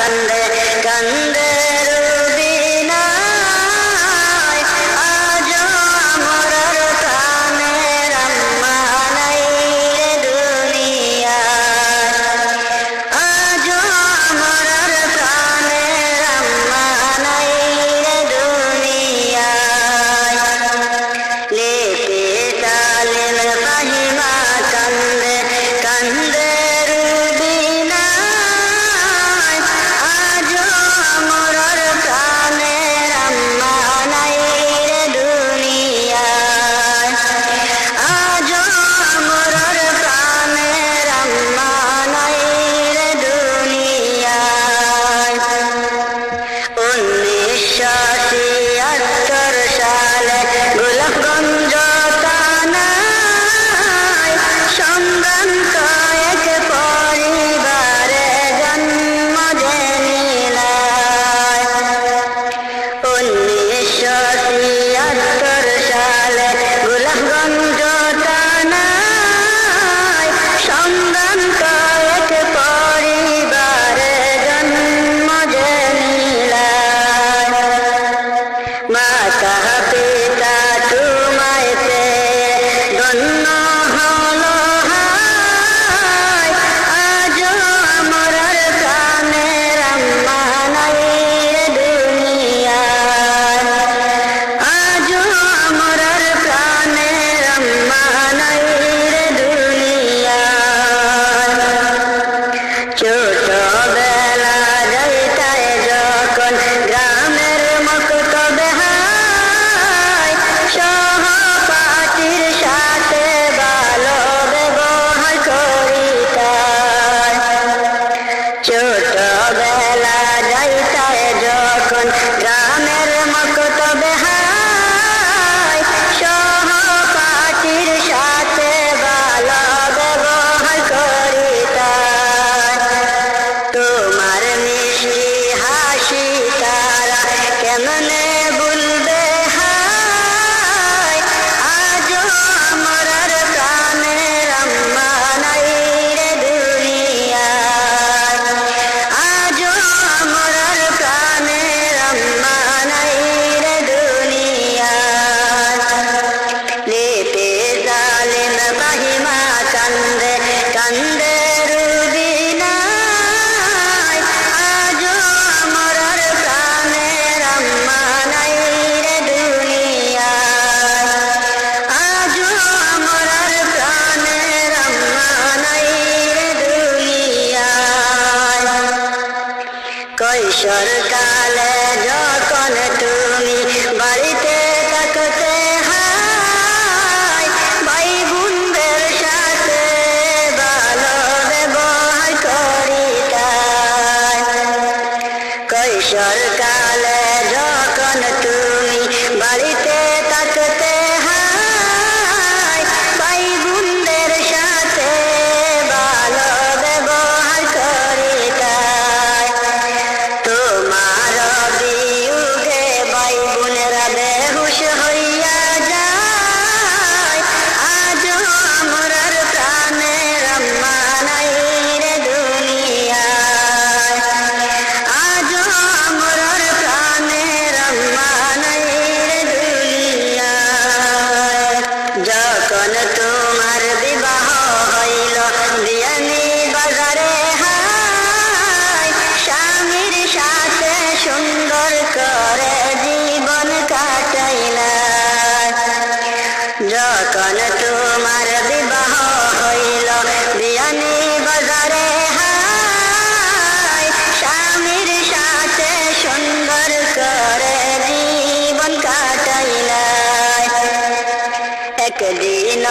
কান্দে কান্দে রুবিনায় আজও আমরার প্রাণের আম্মা নাই রে দুনিয়ায় আজও আমরার প্রাণের আম্মা নাই রে দুনিয়ায় লেপে তালিল ফাহিমা কান্দে কান্দে রুবিনায় আজও আমরার প্রাণের আম্মা নাই রে দুনিয়ায় আজও আমরার প্রাণের আম্মা নাই রে দুনিয়ায় 1976 সালে গোলাপগঞ্জ থানায় সম্ভ্রান্ত এক পরিবারে জন্ম যে নীলায় 1976 সালে গোলাপগঞ্জ থানায় সম্ভ্রান্ত এক পরিবারে জন্ম যে নীলায় মাতা পিতা তোমায় পেয়ে ধন্য হলো হায় আজও আমরার প্রাণের আম্মা নাই রে দুনিয়ায় আজও আমরার প্রাণের আম্মা নাই রে দুনিয়ায় ছোটবেলা যাইতায় যখন গ্রামের মক্তবে হায় সহপাঠীর সাথে ভালো ব্যবহার করিতায় ছোটবেলা যাইতায় যখন গ্রামের মক্তবে হায় সহপাঠীর সাথে ভালো ব্যবহার করিতায় তোমার মিষ্টি হাসি তারা কেমনে ভুলবে হায় আজও আমরার প্রাণের আম্মা নাই রে দুনিয়ায় আজও আমরার প্রাণের আম্মা নাই রে দুনিয়ায় লেপে জালিম ফাহিমা কান্দে কান্দে রুবিনায় আজও আমরার প্রাণের আম্মা নাই রে দুনিয়ায় আজও আমরার প্রাণের আম্মা নাই রে দুনিয়ায় কৈশোর কালে যখন তুমি বাড়িতে থাকতে হায় ভাই বোনদের সাথে ভালো ব্যবহার করিতায় কৈশোর কালে যখন তুমি বাড়িতে থাকতে হায় ভাই বোনদের সাথে ভালো ব্যবহার করিতায় তোমার বিয়োগে ভাই বোনেরা বেহুশ হইয়া যায় আজও আমরার প্রাণের আম্মা নাই রে দুনিয়ায় আজও আমরার প্রাণের আম্মা নাই রে দুনিয়ায় যখন তোমার বিবাহ হইল বিয়ানি বাজারে হায় স্বামীর সাথে সুন্দর করে জীবন কাটাইলা যখন তোমার বিবাহ হইল বিয়ানি বাজারে হায় স্বামীর সাথে সুন্দর করে জীবন কাটাইলা একদিন